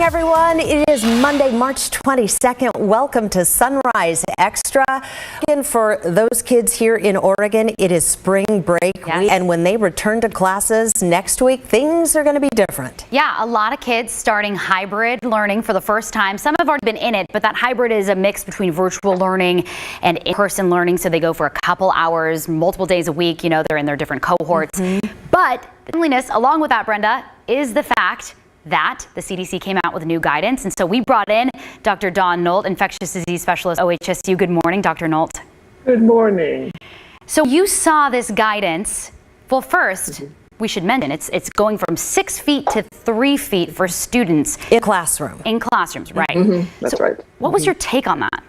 everyone. It is Monday, March 22nd. Welcome to Sunrise Extra. And for those kids here in Oregon, it is spring break week. And when they return to classes next week, things are going to be different. Yeah, a lot of kids starting hybrid learning for the first time. Some have already been in it, but that hybrid is a mix between virtual learning and in-person learning. So they go for a couple hours, multiple days a week. You know, they're in their different cohorts. But the loneliness, along with that, Brenda, is the fact that the CDC came out with new guidance. And so we brought in Dr. Dawn Nolt, infectious disease specialist, OHSU. Good morning, Dr. Nolt. Good morning. So you saw this guidance. Well, first, we should mention it's going from 6 feet to 3 feet for students. In classrooms, right? That's right. What was your take on that?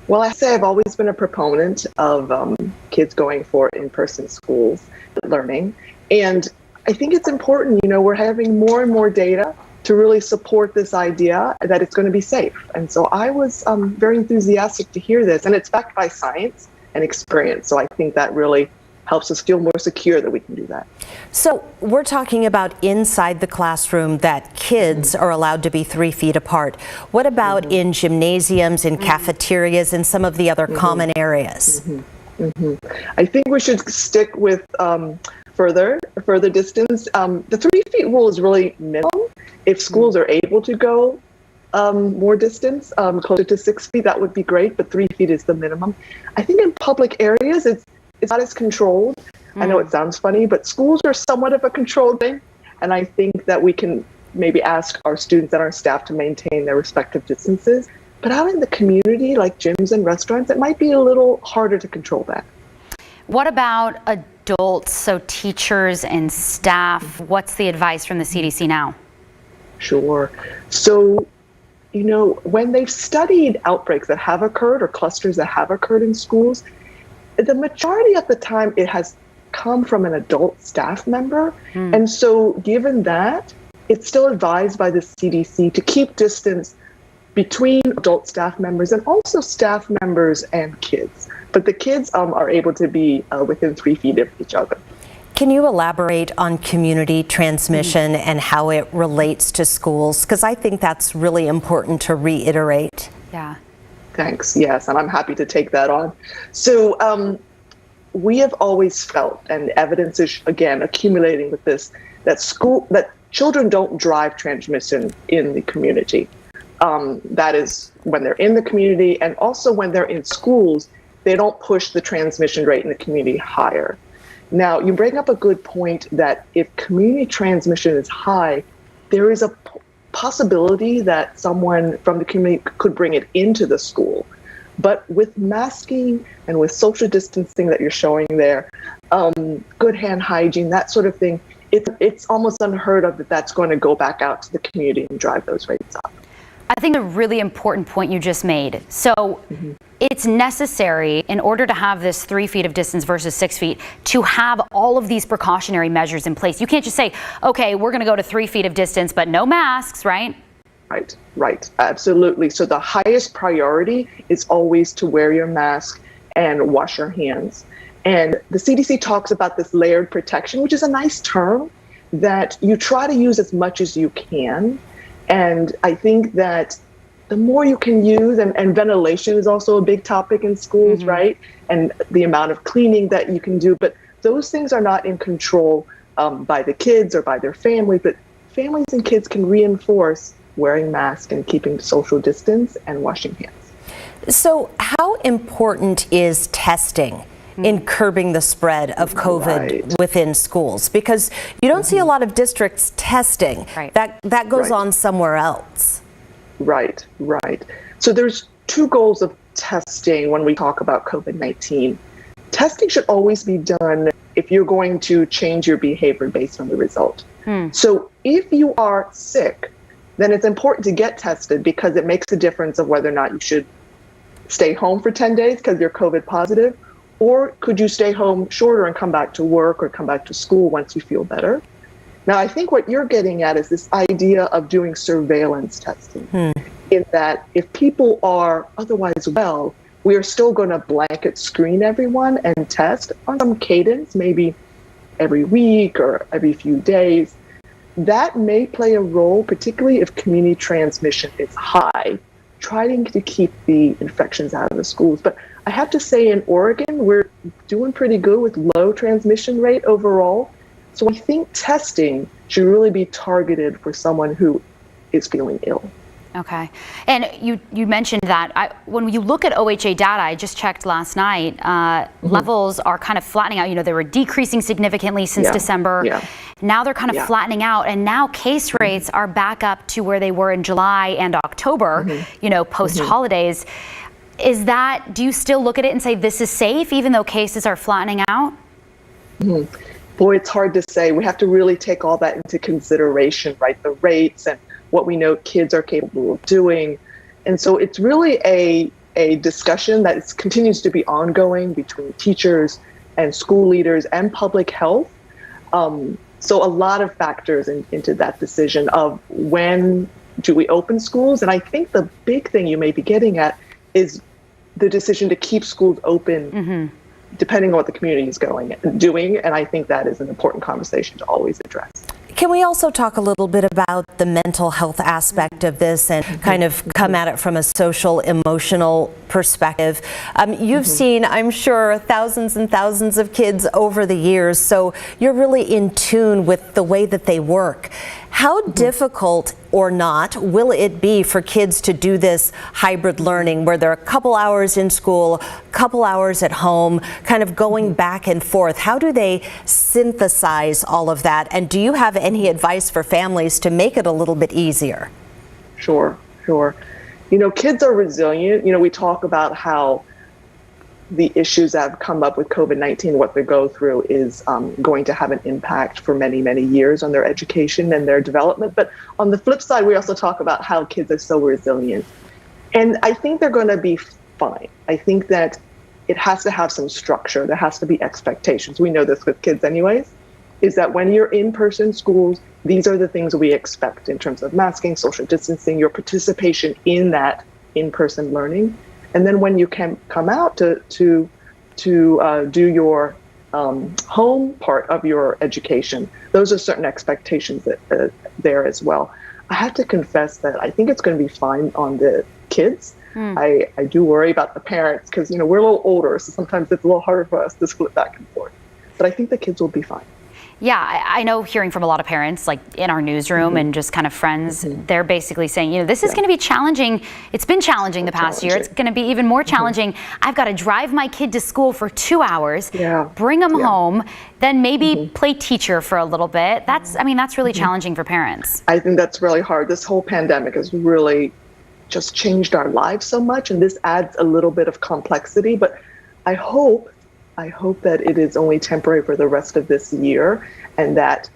Well, I say I've always been a proponent of kids going for in-person schools learning. And I think it's important, you know, we're having more and more data to really support this idea that it's going to be safe. And so I was very enthusiastic to hear this, and it's backed by science and experience. So I think that really helps us feel more secure that we can do that. So we're talking about inside the classroom that kids are allowed to be 3 feet apart. What about in gymnasiums, in cafeterias, and some of the other common areas? I think we should stick with further distance. The 3 feet rule is really minimum. If schools are able to go more distance, closer to 6 feet, that would be great, but 3 feet is the minimum. I think in public areas, it's not as controlled. I know it sounds funny, but schools are somewhat of a controlled thing, and I think that we can maybe ask our students and our staff to maintain their respective distances. But out in the community, like gyms and restaurants, it might be a little harder to control that. What about adults, so teachers and staff? What's the advice from the CDC now? Sure. So, you know, when they've studied outbreaks that have occurred or clusters that have occurred in schools, the majority of the time it has come from an adult staff member. And so given that, it's still advised by the CDC to keep distance between adult staff members and also staff members and kids. But the kids are able to be within 3 feet of each other. Can you elaborate on community transmission and how it relates to schools? Because I think that's really important to reiterate. Yeah. Thanks. Yes, and I'm happy to take that on. So we have always felt, and evidence is again accumulating with this, that children don't drive transmission in the community. That is when they're in the community, and also when they're in schools, they don't push the transmission rate in the community higher. Now, you bring up a good point that if community transmission is high, there is a possibility that someone from the community could bring it into the school. But with masking and with social distancing that you're showing there, good hand hygiene, that sort of thing, it's almost unheard of that that's going to go back out to the community and drive those rates up. I think a really important point you just made. So it's necessary in order to have this 3 feet of distance versus 6 feet to have all of these precautionary measures in place. You can't just say, okay, we're going to go to 3 feet of distance, but no masks, right? Right. Absolutely. So the highest priority is always to wear your mask and wash your hands. And the CDC talks about this layered protection, which is a nice term that you try to use as much as you can. And I think that the more you can use, and ventilation is also a big topic in schools, right? And the amount of cleaning that you can do. But those things are not in control by the kids or by their families. But families and kids can reinforce wearing masks and keeping social distance and washing hands. So how important is testing in curbing the spread of COVID within schools? Because you don't see a lot of districts testing. That goes on somewhere else. Right. So there's two goals of testing when we talk about COVID-19. Testing should always be done if you're going to change your behavior based on the result. So if you are sick, then it's important to get tested because it makes a difference of whether or not you should stay home for 10 days because you're COVID positive, or could you stay home shorter and come back to work or come back to school once you feel better? Now, I think what you're getting at is this idea of doing surveillance testing, in that if people are otherwise well, we are still going to blanket screen everyone and test on some cadence, maybe every week or every few days. that may play a role, particularly if community transmission is high, trying to keep the infections out of the schools. But I have to say, in Oregon, we're doing pretty good with low transmission rate overall. So I think testing should really be targeted for someone who is feeling ill. Okay. And you mentioned that when you look at OHA data, I just checked last night, levels are kind of flattening out. You know, they were decreasing significantly since December. Yeah. Now they're kind of flattening out. And now case rates are back up to where they were in July and October, you know, post holidays. Do you still look at it and say this is safe, even though cases are flattening out? Boy, it's hard to say. We have to really take all that into consideration, right? The rates and what we know kids are capable of doing. And so it's really a discussion that continues to be ongoing between teachers and school leaders and public health. So a lot of factors into that decision of when do we open schools. And I think the big thing you may be getting at is the decision to keep schools open depending on what the community is doing. And I think that is an important conversation to always address. Can we also talk a little bit about the mental health aspect of this and kind of come at it from a social, emotional perspective? You've seen, I'm sure, thousands and thousands of kids over the years, so you're really in tune with the way that they work. How difficult or not will it be for kids to do this hybrid learning where they're a couple hours in school, a couple hours at home, kind of going back and forth? How do they synthesize all of that? And do you have any advice for families to make it a little bit easier? Sure. You know, kids are resilient. You know, we talk about how the issues that have come up with COVID-19, what they go through is going to have an impact for many, many years on their education and their development. But on the flip side, we also talk about how kids are so resilient. And I think they're going to be fine. I think that it has to have some structure. There has to be expectations. We know this with kids anyways, is that when you're in-person schools, these are the things we expect in terms of masking, social distancing, your participation in that in-person learning. And then when you can come out to do your home part of your education, those are certain expectations that there as well. I have to confess that I think it's going to be fine on the kids. I do worry about the parents because, you know, we're a little older, so sometimes it's a little harder for us to split back and forth. But I think the kids will be fine. Yeah, I know hearing from a lot of parents, like in our newsroom and just kind of friends, they're basically saying, you know, this is going to be challenging. It's been challenging the past year. It's going to be even more challenging. I've got to drive my kid to school for 2 hours, bring them home, then maybe play teacher for a little bit. That's really challenging for parents. I think that's really hard. This whole pandemic has really just changed our lives so much, and this adds a little bit of complexity. But I hope that it is only temporary for the rest of this year, and that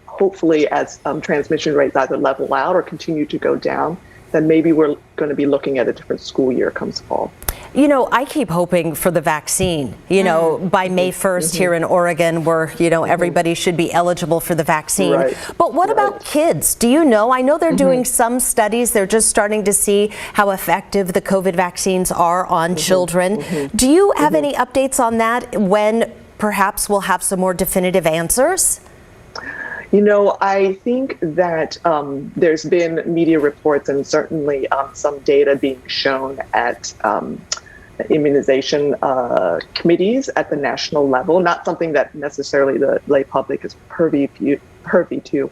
hopefully as transmission rates either level out or continue to go down, then maybe we're going to be looking at a different school year comes fall. You know, I keep hoping for the vaccine. You know, by May 1st here in Oregon, where, you know, everybody should be eligible for the vaccine. But what about kids? Do you know? I know they're doing some studies. They're just starting to see how effective the COVID vaccines are on children. Do you have any updates on that, when perhaps we'll have some more definitive answers? You know, I think that there's been media reports and certainly some data being shown at immunization committees at the national level, not something that necessarily the lay public is privy to,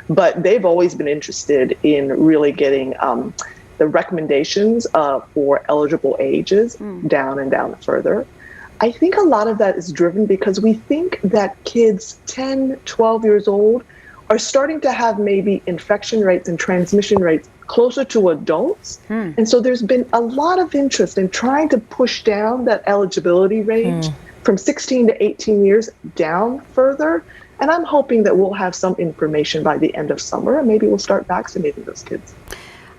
but they've always been interested in really getting the recommendations for eligible ages down and down further. I think a lot of that is driven because we think that kids 10, 12 years old are starting to have maybe infection rates and transmission rates closer to adults. And so there's been a lot of interest in trying to push down that eligibility range from 16 to 18 years down further. And I'm hoping that we'll have some information by the end of summer, and maybe we'll start vaccinating those kids.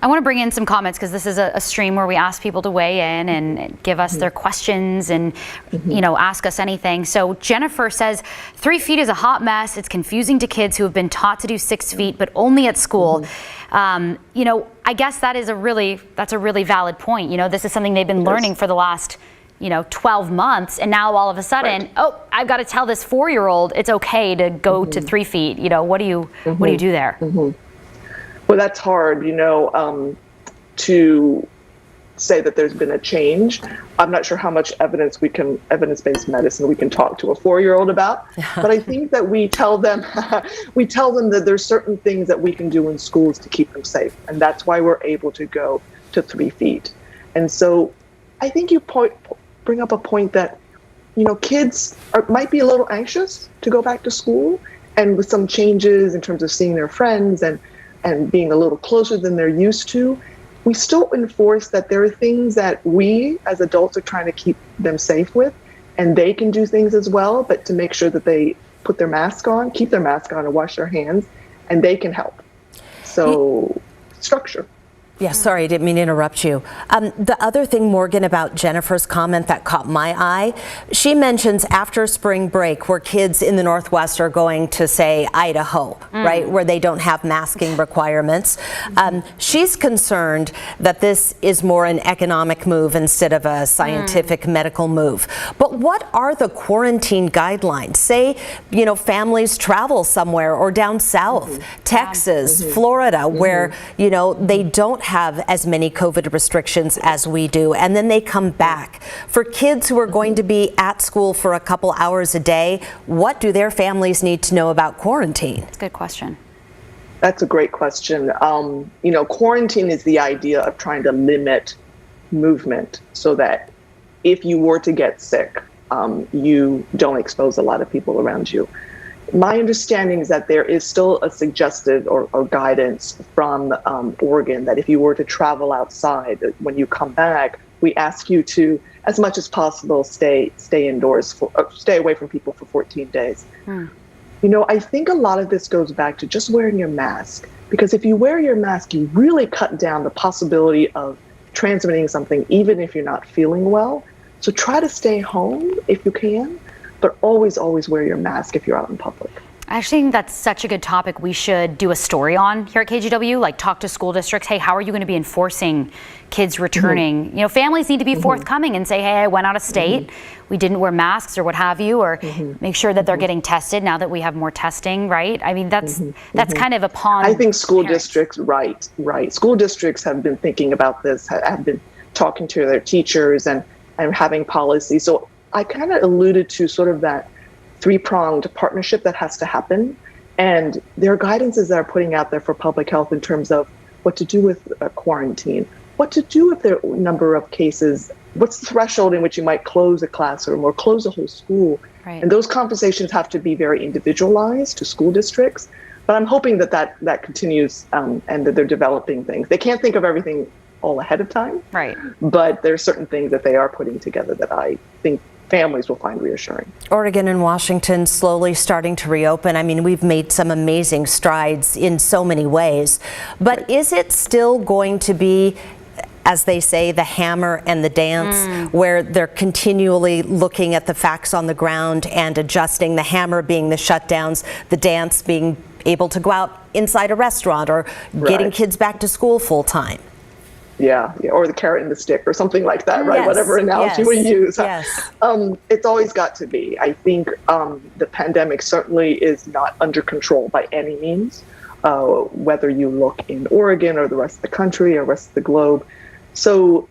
I want to bring in some comments because this is a stream where we ask people to weigh in and give us their questions and, you know, ask us anything. So Jennifer says, 3 feet is a hot mess. It's confusing to kids who have been taught to do 6 feet, but only at school. You know, I guess that's a really valid point. You know, this is something they've been learning for the last 12 months, and now all of a sudden, oh, I've got to tell this 4-year-old it's okay to go to 3 feet. What do you do there? Well, that's hard, to say that there's been a change. I'm not sure how much evidence-based medicine we can talk to a 4-year-old about, but I think that we tell them that there's certain things that we can do in schools to keep them safe, and that's why we're able to go to 3 feet. And so I think you bring up a point that, kids might be a little anxious to go back to school, and with some changes in terms of seeing their friends and being a little closer than they're used to, we still enforce that there are things that we as adults are trying to keep them safe with, and they can do things as well, but to make sure that they put their mask on, keep their mask on, and wash their hands, and they can help. So, structure. Yeah, sorry, I didn't mean to interrupt you. The other thing, Morgan, about Jennifer's comment that caught my eye, she mentions after spring break where kids in the Northwest are going to, say, Idaho, right, where they don't have masking requirements. She's concerned that this is more an economic move instead of a scientific medical move. But what are the quarantine guidelines? Say, families travel somewhere or down south, Texas, Florida, where, they don't have as many COVID restrictions as we do, and then they come back. For kids who are going to be at school for a couple hours a day, what do their families need to know about quarantine? That's a good question. That's a great question. Quarantine is the idea of trying to limit movement so that if you were to get sick, you don't expose a lot of people around you. My understanding is that there is still a suggested or guidance from Oregon that if you were to travel outside, when you come back, we ask you to, as much as possible, stay indoors, stay away from people for 14 days. I think a lot of this goes back to just wearing your mask, because if you wear your mask, you really cut down the possibility of transmitting something, even if you're not feeling well. So try to stay home if you can, but always wear your mask if you're out in public. I actually think that's such a good topic we should do a story on here at KGW, like talk to school districts. Hey, how are you going to be enforcing kids returning? Families need to be forthcoming and say, hey, I went out of state, we didn't wear masks or what have you, or make sure that they're getting tested now that we have more testing, right? I mean, that's kind of upon I think school parents. districts, right. School districts have been thinking about this, have been talking to their teachers and having policy. So I kind of alluded to sort of that three-pronged partnership that has to happen. And there are guidances that are putting out there for public health in terms of what to do with quarantine, what to do if there are a number of cases, what's the threshold in which you might close a classroom or close a whole school. Right. And those conversations have to be very individualized to school districts. But I'm hoping that continues and that they're developing things. They can't think of everything all ahead of time. Right. But there are certain things that they are putting together that I think families will find reassuring. Oregon and Washington slowly starting to reopen. I mean, we've made some amazing strides in so many ways, but is it still going to be, as they say, the hammer and the dance, where they're continually looking at the facts on the ground and adjusting, the hammer being the shutdowns, the dance being able to go out inside a restaurant or getting kids back to school full time? Yeah, or the carrot and the stick or something like that, right? Yes, Whatever analogy we use. Yes. It's always got to be. I think the pandemic certainly is not under control by any means, whether you look in Oregon or the rest of the country or the rest of the globe. So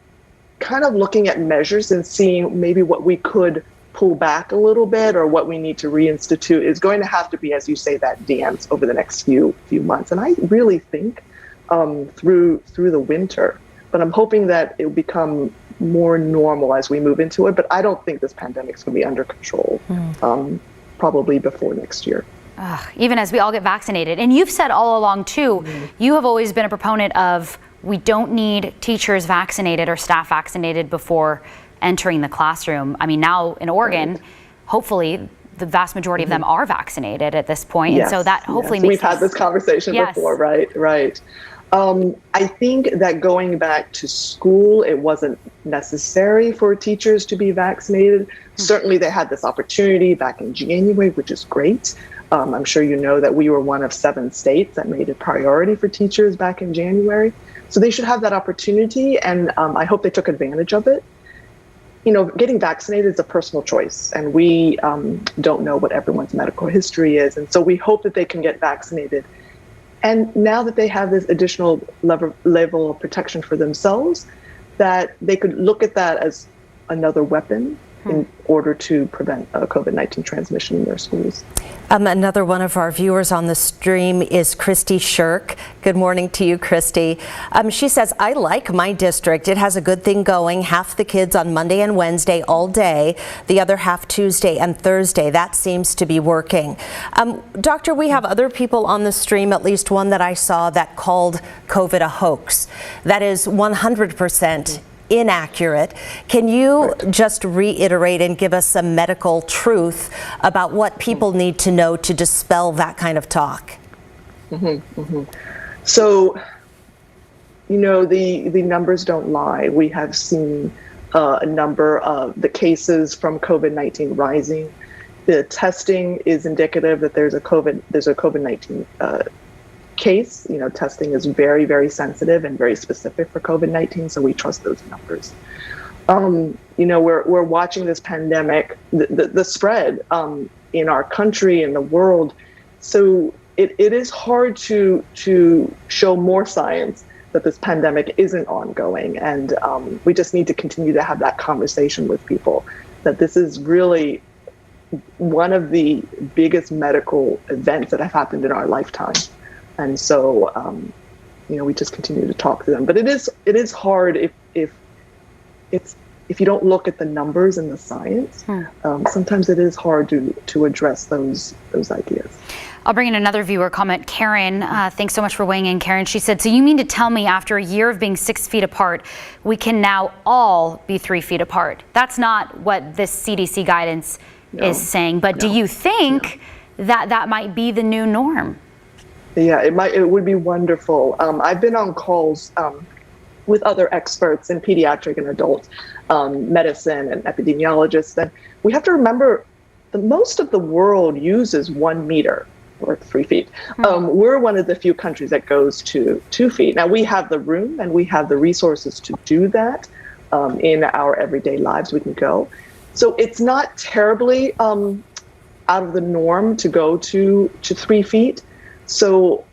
kind of looking at measures and seeing maybe what we could pull back a little bit or what we need to reinstitute is going to have to be, as you say, that dance over the next few months. And I really think through the winter. But I'm hoping that it will become more normal as we move into it. But I don't think this pandemic's going to be under control probably before next year. Even as we all get vaccinated. And you've said all along, too, you have always been a proponent of we don't need teachers vaccinated or staff vaccinated before entering the classroom. I mean, now in Oregon, hopefully, the vast majority of them are vaccinated at this point. Yes, and so that hopefully makes We've had this conversation before, right. I think that going back to school, it wasn't necessary for teachers to be vaccinated. Certainly they had this opportunity back in January, which is great. I'm sure you know that we were one of 7 states that made it priority for teachers back in January. So they should have that opportunity, and I hope they took advantage of it. getting vaccinated is a personal choice, and we don't know what everyone's medical history is. And so we hope that they can get vaccinated. And now that they have this additional level of protection for themselves, that they could look at that as another weapon in order to prevent COVID-19 transmission in their schools. Another one of our viewers on the stream is Christy Shirk. Good morning to you, Christy. She says, I like my district. It has a good thing going. Half the kids on Monday and Wednesday all day, the other half Tuesday and Thursday. That seems to be working. Doctor, we have other people on the stream, at least one that I saw, that called COVID a hoax. That is 100% inaccurate. Can you just reiterate and give us some medical truth about what people need to know to dispel that kind of talk? So, the numbers don't lie. We have seen a number of the cases from COVID-19 rising. The testing is indicative that there's a COVID-19 case. Testing is very, very sensitive and very specific for COVID-19, so we trust those numbers. We're watching this pandemic, the spread in our country, in the world. So it is hard to show more science that this pandemic isn't ongoing, and we just need to continue to have that conversation with people, that this is really one of the biggest medical events that have happened in our lifetime. And so, we just continue to talk to them. But it is hard if you don't look at the numbers and the science. Sometimes it is hard to address those ideas. I'll bring in another viewer comment. Karen, thanks so much for weighing in, Karen. She said, so you mean to tell me after a year of being 6 feet apart, we can now all be 3 feet apart? That's not what this CDC guidance is saying. But do you think that might be the new norm? Yeah, it would be wonderful. I've been on calls with other experts in pediatric and adult medicine and epidemiologists. And we have to remember that most of the world uses 1 meter or 3 feet. We're one of the few countries that goes to 2 feet. Now, we have the room and we have the resources to do that in our everyday lives. We can go. So it's not terribly out of the norm to go to 3 feet. So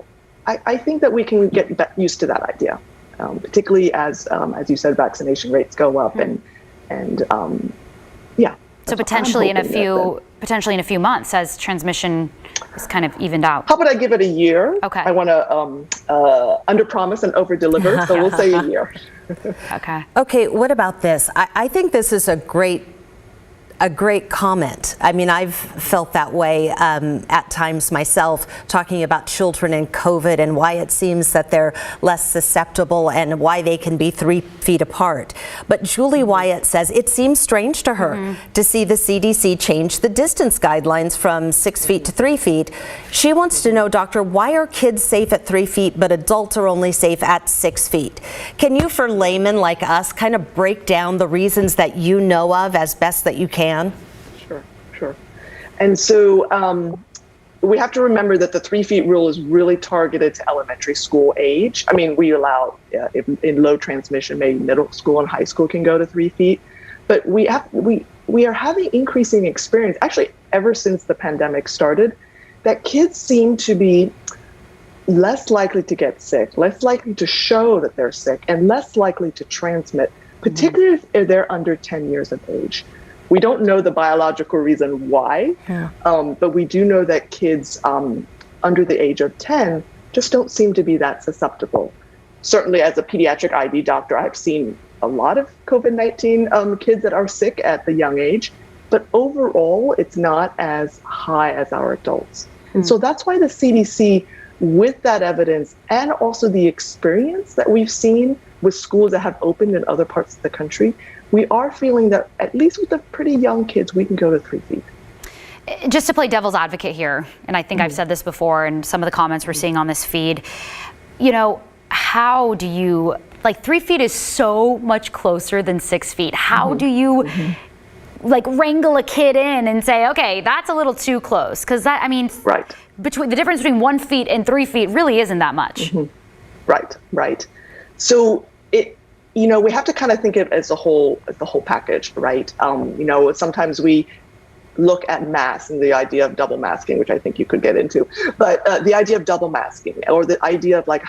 I think that we can get used to that idea, particularly as you said, vaccination rates go up and yeah. So potentially in a few months, as transmission is kind of evened out. How about I give it a year? Okay. I want to under promise and over deliver, so we'll say a year. Okay. What about this? I think this is a great comment. I mean, I've felt that way at times myself, talking about children and COVID and why it seems that they're less susceptible and why they can be 3 feet apart. But Julie Wyatt says it seems strange to her to see the CDC change the distance guidelines from 6 feet to 3 feet. She wants to know, doctor, why are kids safe at 3 feet but adults are only safe at 6 feet? Can you, for laymen like us, kind of break down the reasons that you know of as best that you can? Sure. And so we have to remember that the 3 feet rule is really targeted to elementary school age. I mean, we allow in low transmission, maybe middle school and high school can go to 3 feet, but we are having increasing experience, actually ever since the pandemic started, that kids seem to be less likely to get sick, less likely to show that they're sick, and less likely to transmit, particularly if they're under 10 years of age. We don't know the biological reason why, but we do know that kids under the age of 10 just don't seem to be that susceptible. Certainly as a pediatric ID doctor, I've seen a lot of COVID-19 kids that are sick at the young age, but overall it's not as high as our adults. And so that's why the CDC, with that evidence and also the experience that we've seen with schools that have opened in other parts of the country, we are feeling that at least with the pretty young kids, we can go to 3 feet. Just to play devil's advocate here, and I think I've said this before in some of the comments we're seeing on this feed, how do you, 3 feet is so much closer than 6 feet. How do you wrangle a kid in and say, okay, that's a little too close? Because between the difference between 1 feet and 3 feet really isn't that much. Right. So we have to kind of think of it as the whole package, right? Sometimes we look at masks and the idea of double masking, which I think you could get into, but the idea of double masking, or the idea of like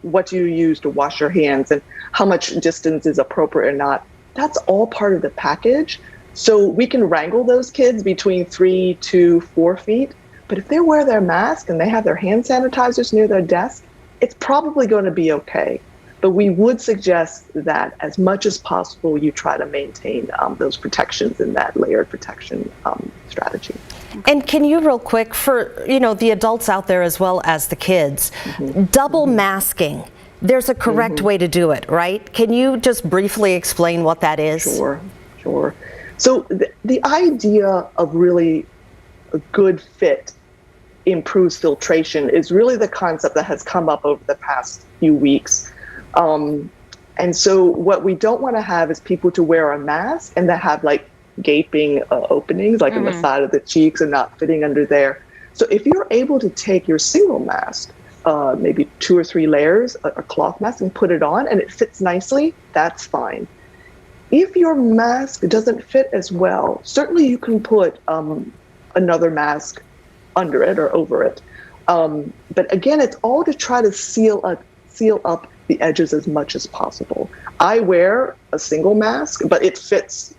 what do you use to wash your hands and how much distance is appropriate or not, that's all part of the package. So we can wrangle those kids between 3 to 4 feet, but if they wear their mask and they have their hand sanitizers near their desk, it's probably going to be okay. But we would suggest that as much as possible, you try to maintain those protections and that layered protection strategy. And can you real quick, for the adults out there as well as the kids, double masking, there's a correct way to do it, right? Can you just briefly explain what that is? Sure. So the idea of really a good fit improves filtration is really the concept that has come up over the past few weeks. And so what we don't want to have is people to wear a mask and that have like gaping openings like in the side of the cheeks and not fitting under there. So if you're able to take your single mask, maybe 2 or 3 layers, a cloth mask, and put it on and it fits nicely, that's fine. If your mask doesn't fit as well, certainly you can put another mask under it or over it. But again, it's all to try to seal up the edges as much as possible. I wear a single mask, but it fits.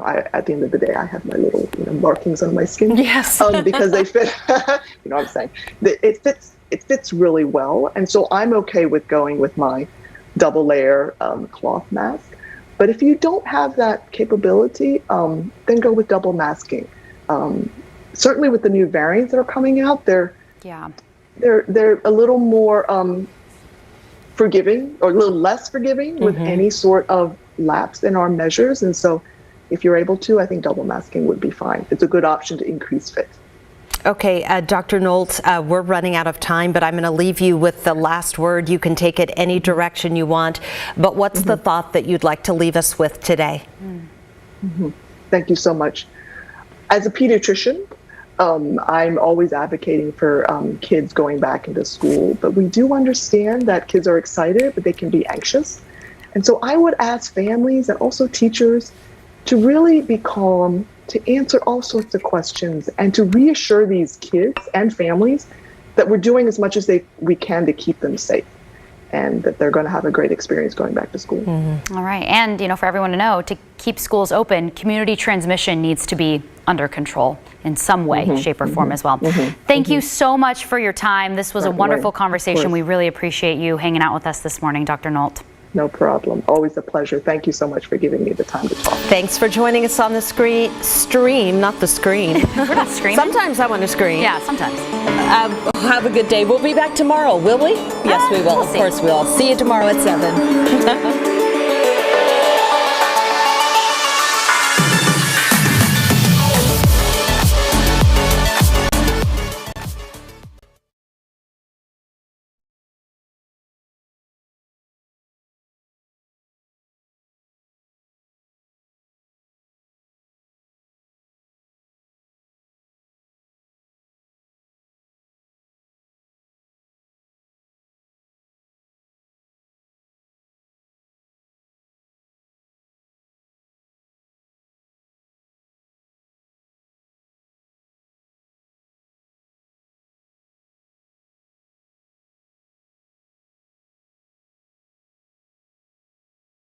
At the end of the day, I have my little markings on my skin. Yes. Because they fit. What I'm saying. It fits really well, and so I'm okay with going with my double layer cloth mask. But if you don't have that capability, then go with double masking. Certainly with the new variants that are coming out, they're a little more forgiving, or a little less forgiving with any sort of lapse in our measures. And so if you're able to, I think double masking would be fine. It's a good option to increase fit. Okay, Dr. Nolt, we're running out of time, but I'm going to leave you with the last word. You can take it any direction you want, but what's the thought that you'd like to leave us with today? Thank you so much. As a pediatrician, I'm always advocating for kids going back into school, but we do understand that kids are excited, but they can be anxious. And so I would ask families and also teachers to really be calm, to answer all sorts of questions, and to reassure these kids and families that we're doing as much as we can to keep them safe, and that they're going to have a great experience going back to school. All right, and for everyone to know, to keep schools open, community transmission needs to be under control in some way, shape, or form as well. Thank you so much for your time. This was a wonderful conversation. We really appreciate you hanging out with us this morning, Dr. Nolt. No problem. Always a pleasure. Thank you so much for giving me the time to talk. Thanks for joining us on the stream, not the screen. We're not screaming. Sometimes I want to scream. Yeah, sometimes. Have a good day. We'll be back tomorrow, will we? Yes, we will. We'll of course we will. See you tomorrow at 7.